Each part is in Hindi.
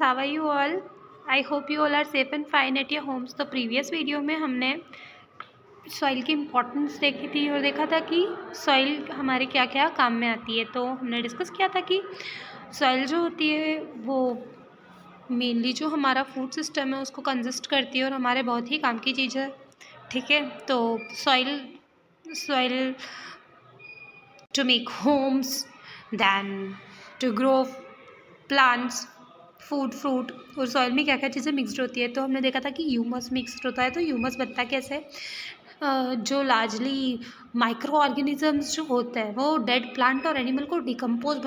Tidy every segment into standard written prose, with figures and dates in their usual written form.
How are you all? I hope you all are safe and fine at your homes. तो प्रीवियस वीडियो में हमने सॉइल की इम्पोर्टेंस देखी थी और देखा था कि सॉइल हमारे क्या क्या काम में आती है। तो हमने डिस्कस किया था कि सॉइल जो होती है वो मेनली जो हमारा फूड सिस्टम है उसको कंसिस्ट करती है और हमारे बहुत ही काम की चीज़ है। ठीक है, तो soil to make homes, then to grow plants, fruit और सॉइल में क्या क्या चीज़ें मिक्सड होती है। तो हमने देखा था कि ह्यूमस मिक्सड होता है। तो ह्यूमस बनता कैसे जो लार्जली माइक्रो ऑर्गेनिजम्स जो होता है वो डेड प्लांट और एनिमल को डिकम्पोज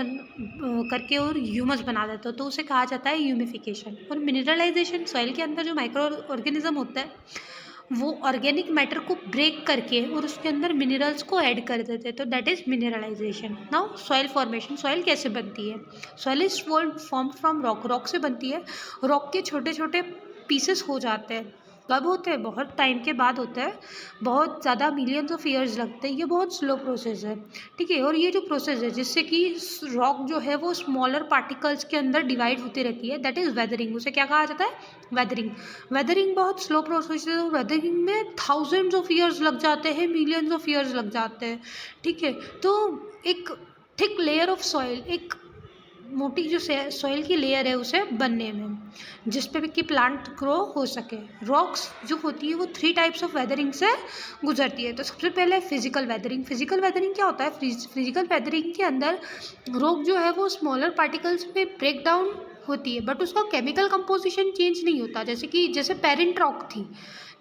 करके और ह्यूमस बना देता है, तो उसे कहा जाता है ह्यूमिफिकेशन। और मिनरलाइजेशन, सॉइल के अंदर जो माइक्रो ऑर्गेनिज्म होता है वो ऑर्गेनिक मैटर को ब्रेक करके और उसके अंदर मिनरल्स को ऐड कर देते हैं, तो that is mineralization. Now soil formation, soil कैसे बनती है? Soil is form from rock से बनती है। रॉक के छोटे छोटे पीसेस हो जाते हैं। कब होते हैं? बहुत टाइम के बाद होता है, बहुत ज़्यादा मिलियंस ऑफ ईयर्स लगते हैं। ये बहुत स्लो प्रोसेस है, ठीक है। और ये जो प्रोसेस है जिससे कि रॉक जो है वो स्मॉलर पार्टिकल्स के अंदर डिवाइड होती रहती है, दैट इज़ वेदरिंग। उसे क्या कहा जाता है? वेदरिंग। वेदरिंग बहुत स्लो प्रोसेस है। वेदरिंग में थाउजेंड्स ऑफ ईयर्स लग जाते हैं, मिलियंस ऑफ ईयर्स लग जाते हैं, ठीक है। तो एक थिक लेयर ऑफ सॉइल, एक मोटी जो सॉइल की लेयर है उसे बनने में, जिस पे भी कि प्लांट ग्रो हो सके। रॉक्स जो होती है वो 3 टाइप्स ऑफ वेदरिंग से गुजरती है। तो सबसे पहले फिजिकल वेदरिंग। फिजिकल वेदरिंग क्या होता है? फिजिकल वेदरिंग के अंदर रॉक जो है वो स्मॉलर पार्टिकल्स में ब्रेक डाउन होती है, बट उसका केमिकल कंपोजिशन चेंज नहीं होता। जैसे पेरेंट रॉक थी,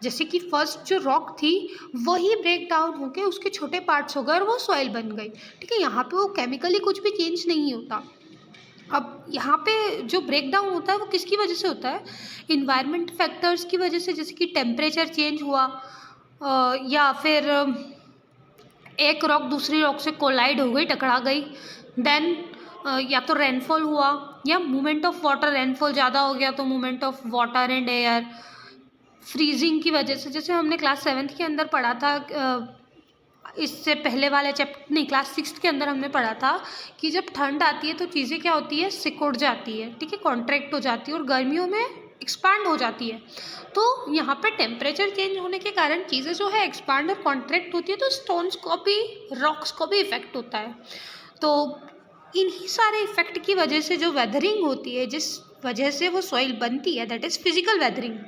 जैसे कि फर्स्ट जो रॉक थी वही ब्रेक डाउन होकर उसके छोटे पार्ट्स हो गए और वो सॉइल बन गई, ठीक है। यहाँ पे वो केमिकली कुछ भी चेंज नहीं होता। अब यहाँ पे जो ब्रेक डाउन होता है वो किसकी वजह से होता है? इन्वायरमेंट फैक्टर्स की वजह से, जैसे कि टेम्परेचर चेंज हुआ या फिर एक रॉक दूसरी रॉक से कोलाइड हो गई, टकरा गई। देन या तो रेनफॉल हुआ या मूवमेंट ऑफ वाटर, रेनफॉल ज़्यादा हो गया तो movement of water and air. Freezing की वजह से, जैसे हमने क्लास 7th के अंदर पढ़ा था, इससे पहले वाले चैप्टर नहीं, क्लास 6th के अंदर हमने पढ़ा था कि जब ठंड आती है तो चीज़ें क्या होती है? सिकुड़ जाती है, ठीक है, कॉन्ट्रैक्ट हो जाती है, और गर्मियों में एक्सपांड हो जाती है। तो यहाँ पे टेम्परेचर चेंज होने के कारण चीज़ें जो है एक्सपांड और कॉन्ट्रैक्ट होती है, तो स्टोन्स को भी, रॉक्स को भी इफेक्ट होता है। तो इन्हीं सारे इफेक्ट की वजह से जो वेदरिंग होती है, जिस वजह से वो सॉइल बनती है, that is physical weathering.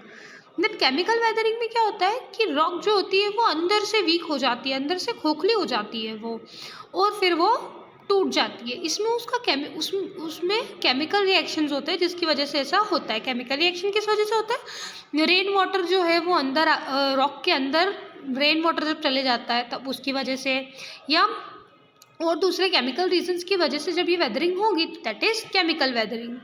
Then chemical weathering में क्या होता है कि रॉक जो होती है वो अंदर से वीक हो जाती है, अंदर से खोखली हो जाती है वो, और फिर वो टूट जाती है। इसमें उसमें केमिकल रिएक्शंस होते हैं जिसकी वजह से ऐसा होता है। केमिकल रिएक्शन किस वजह से होता है? रेन वाटर जो है वो अंदर, रॉक के अंदर रेन वाटर जब चले जाता है तब उसकी वजह से, या और दूसरे केमिकल रीजन्स की वजह से जब ये वेदरिंग होगी, that is chemical weathering.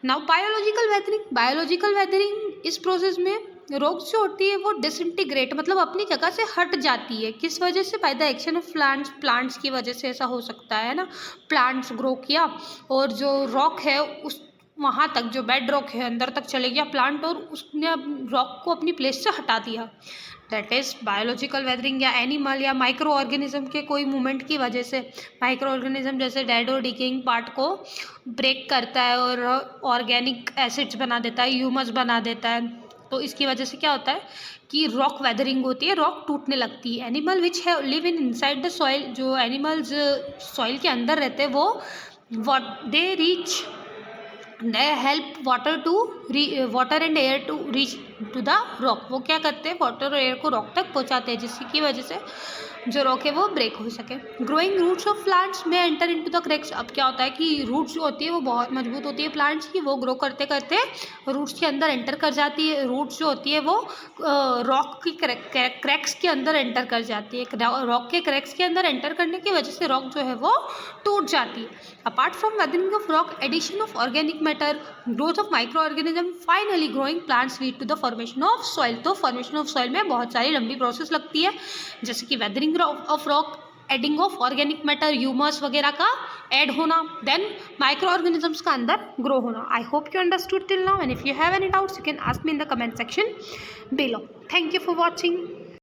Now biological weathering, इस प्रोसेस में रॉक्स जो होती है वो डिसइंटीग्रेट, मतलब अपनी जगह से हट जाती है। किस वजह से? By the action of plants की वजह से ऐसा हो सकता है ना। प्लांट्स ग्रो किया और जो रॉक है उस वहाँ तक, जो बेड रॉक है अंदर तक चले गया प्लांट, और उसने रॉक को अपनी प्लेस से हटा दिया, दैट इज़ बायोलॉजिकल वेदरिंग। या एनिमल या माइक्रो ऑर्गेनिज्म के कोई मूवमेंट की वजह से, माइक्रो ऑर्गेनिज्म जैसे डेड और डिकेइंग पार्ट को ब्रेक करता है और ऑर्गेनिक एसिड्स बना देता है, ह्यूमस बना देता है, तो इसकी वजह से क्या होता है कि रॉक वेदरिंग होती है, रॉक टूटने लगती है। एनिमल विच है live in inside the soil, जो एनिमल्स सॉइल के अंदर रहते हैं वो they help water and air to reach to the rock. वो क्या करते हैं? वाटर और एयर को रॉक तक पहुंचाते हैं, जिसकी वजह से जो रॉक है वो ब्रेक हो सके। ग्रोइंग रूट्स ऑफ प्लांट्स में एंटर इनटू द क्रैक्स। अब क्या होता है कि रूट्स जो होती है वो बहुत मजबूत होती है प्लांट्स की, वो ग्रो करते करते रूट्स के अंदर एंटर कर जाती है। रूट्स जो होती है वो रॉक की क्रैक्स के अंदर एंटर कर जाती है। रॉक के क्रैक्स के अंदर एंटर करने की वजह से रॉक जो है वो टूट जाती है। Apart from weathering of rock, addition of organic matter, growth of micro organism, finally growing plants lead to the formation of soil. तो फॉर्मेशन ऑफ सॉइल में बहुत सारी लंबी प्रोसेस लगती है, जैसे कि weathering of rock, adding of organic matter, humus वगैरह का ऐड होना, देन माइक्रो ऑर्गेनिजम्स का अंदर ग्रो होना। I hope you understood till now, and if you have any doubts you can ask me in the comment section below. Thank you for watching.